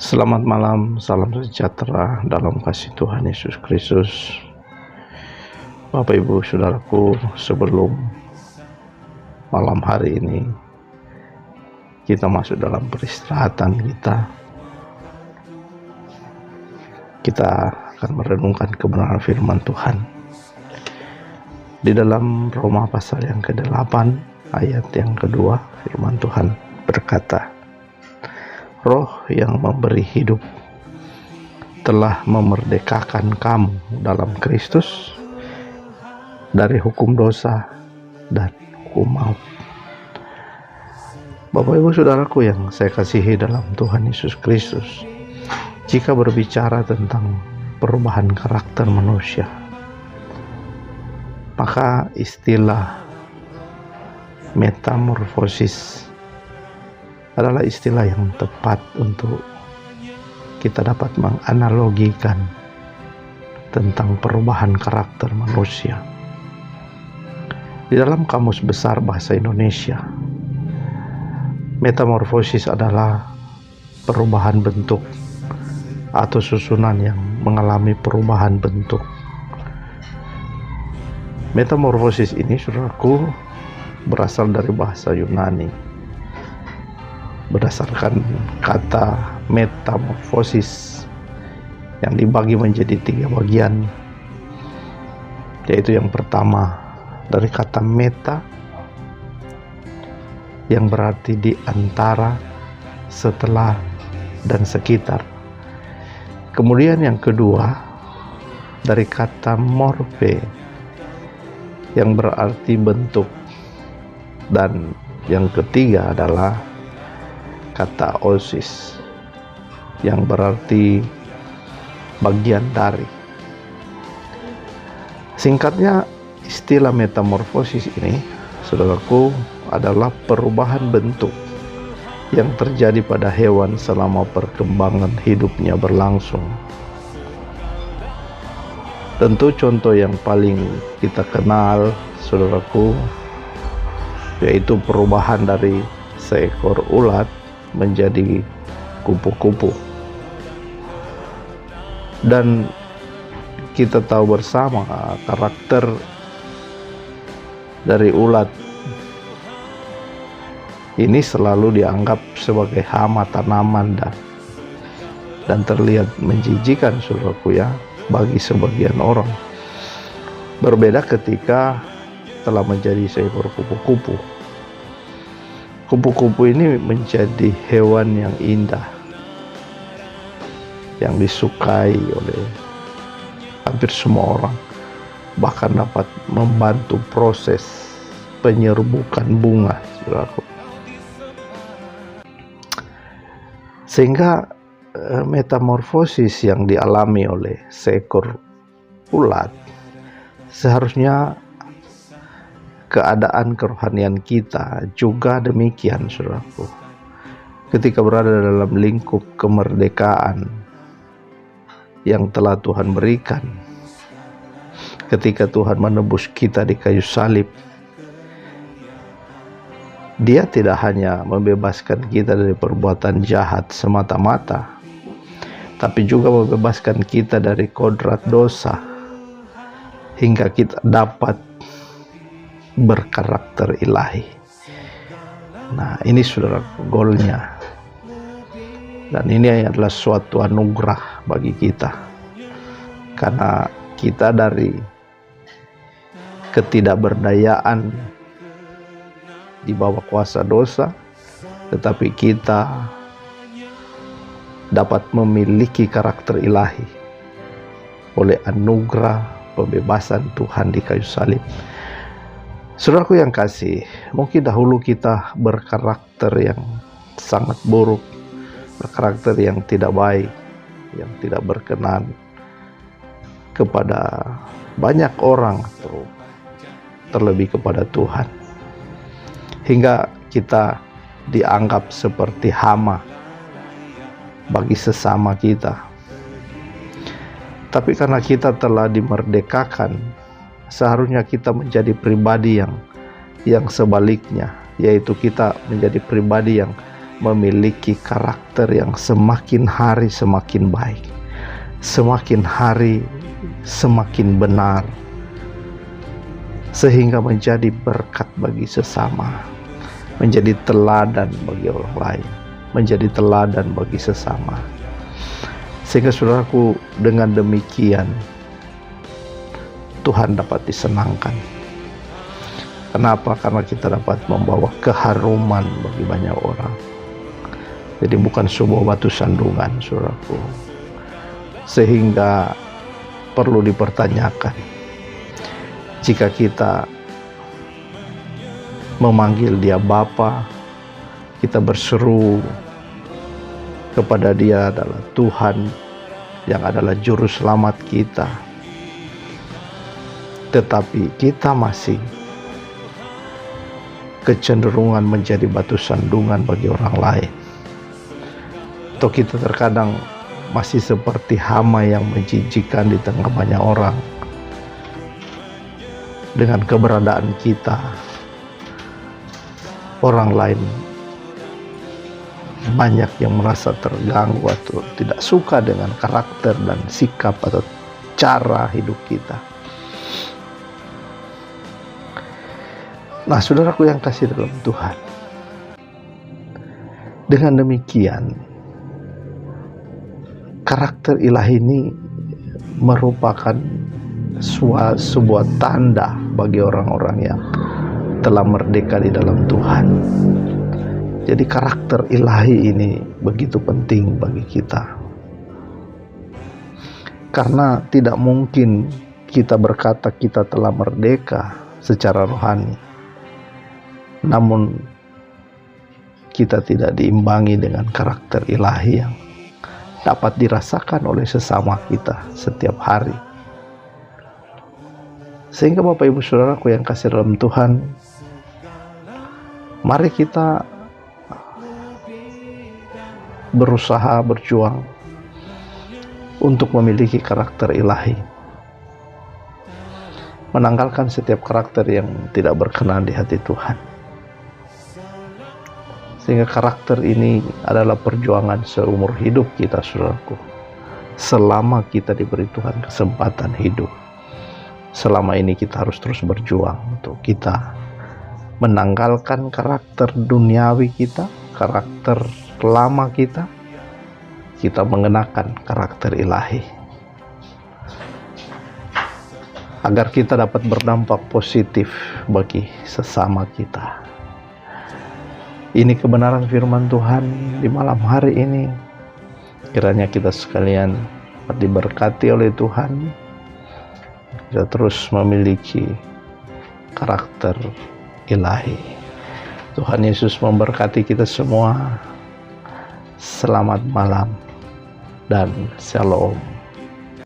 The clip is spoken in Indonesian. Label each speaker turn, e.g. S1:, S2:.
S1: Selamat malam, salam sejahtera dalam kasih Tuhan Yesus Kristus. Bapak Ibu Saudaraku, sebelum malam hari ini kita masuk dalam peristirahatan kita akan merenungkan kebenaran firman Tuhan. Di dalam Roma pasal yang ke-8 ayat yang kedua, firman Tuhan berkata, Roh yang memberi hidup telah memerdekakan kamu dalam Kristus dari hukum dosa dan hukum maut. Bapak Ibu Saudaraku yang saya kasihi dalam Tuhan Yesus Kristus, jika berbicara tentang perubahan karakter manusia, maka istilah metamorfosis adalah istilah yang tepat untuk kita dapat menganalogikan tentang perubahan karakter manusia. Di dalam Kamus Besar Bahasa Indonesia, metamorfosis adalah perubahan bentuk atau susunan yang mengalami perubahan bentuk. Metamorfosis ini, saudaraku, berasal dari bahasa Yunani, berdasarkan kata metamorfosis yang dibagi menjadi 3 bagian, yaitu yang pertama dari kata meta yang berarti di antara, setelah, dan sekitar. Kemudian yang kedua dari kata morfe yang berarti bentuk, dan yang ketiga adalah kata osis yang berarti bagian dari. Singkatnya, istilah metamorfosis ini, saudaraku, adalah perubahan bentuk yang terjadi pada hewan selama perkembangan hidupnya berlangsung. Tentu contoh yang paling kita kenal, saudaraku, yaitu perubahan dari seekor ulat menjadi kupu-kupu. Dan kita tahu bersama karakter dari ulat ini selalu dianggap sebagai hama tanaman dan terlihat menjijikan, saudaraku, ya, bagi sebagian orang. Berbeda ketika telah menjadi seekor kupu-kupu. Kupu-kupu ini menjadi hewan yang indah, yang disukai oleh hampir semua orang, bahkan dapat membantu proses penyerbukan bunga, saudaraku. Sehingga metamorfosis yang dialami oleh seekor ulat, seharusnya keadaan kerohanian kita juga demikian, saudaraku. Ketika berada dalam lingkup kemerdekaan yang telah Tuhan berikan, ketika Tuhan menebus kita di kayu salib, Dia tidak hanya membebaskan kita dari perbuatan jahat semata-mata, tapi juga membebaskan kita dari kodrat dosa, hingga kita dapat berkarakter ilahi. Nah, ini saudara golnya, dan ini adalah suatu anugerah bagi kita, karena kita dari ketidakberdayaan di bawah kuasa dosa, tetapi kita dapat memiliki karakter ilahi oleh anugerah pembebasan Tuhan di kayu salib. Saudaraku yang kasih, mungkin dahulu kita berkarakter yang sangat buruk, berkarakter yang tidak baik, yang tidak berkenan kepada banyak orang, atau terlebih kepada Tuhan, hingga kita dianggap seperti hama bagi sesama kita. Tapi karena kita telah dimerdekakan, seharusnya kita menjadi pribadi yang sebaliknya, yaitu kita menjadi pribadi yang memiliki karakter yang semakin hari semakin baik, semakin hari semakin benar, sehingga menjadi berkat bagi sesama, menjadi teladan bagi orang lain, menjadi teladan bagi sesama. Sehingga saudaraku, dengan demikian Tuhan dapat disenangkan. Kenapa? Karena kita dapat membawa keharuman bagi banyak orang. Jadi bukan sebuah batu sandungan, saudaraku. Sehingga perlu dipertanyakan, jika kita memanggil dia Bapa, kita berseru kepada dia adalah Tuhan yang adalah juru selamat kita, tetapi kita masih kecenderungan menjadi batu sandungan bagi orang lain, atau kita terkadang masih seperti hama yang menjijikan di tengah banyak orang. Dengan keberadaan kita, orang lain banyak yang merasa terganggu atau tidak suka dengan karakter dan sikap atau cara hidup kita. Nah, saudaraku yang kasih dalam Tuhan, dengan demikian karakter ilahi ini merupakan sebuah tanda bagi orang-orang yang telah merdeka di dalam Tuhan. Jadi karakter ilahi ini begitu penting bagi kita, karena tidak mungkin kita berkata kita telah merdeka secara rohani, namun kita tidak diimbangi dengan karakter ilahi yang dapat dirasakan oleh sesama kita setiap hari. Sehingga Bapak Ibu Saudaraku yang kasih dalam Tuhan, mari kita berusaha berjuang untuk memiliki karakter ilahi, menanggalkan setiap karakter yang tidak berkenan di hati Tuhan. Sehingga karakter ini adalah perjuangan seumur hidup kita, saudaraku. Selama kita diberi Tuhan kesempatan hidup, selama ini kita harus terus berjuang untuk kita menanggalkan karakter duniawi kita, karakter lama kita mengenakan karakter ilahi, agar kita dapat berdampak positif bagi sesama kita. Ini kebenaran firman Tuhan di malam hari ini. Kiranya kita sekalian diberkati oleh Tuhan, kita terus memiliki karakter ilahi. Tuhan Yesus memberkati kita semua. Selamat malam dan shalom.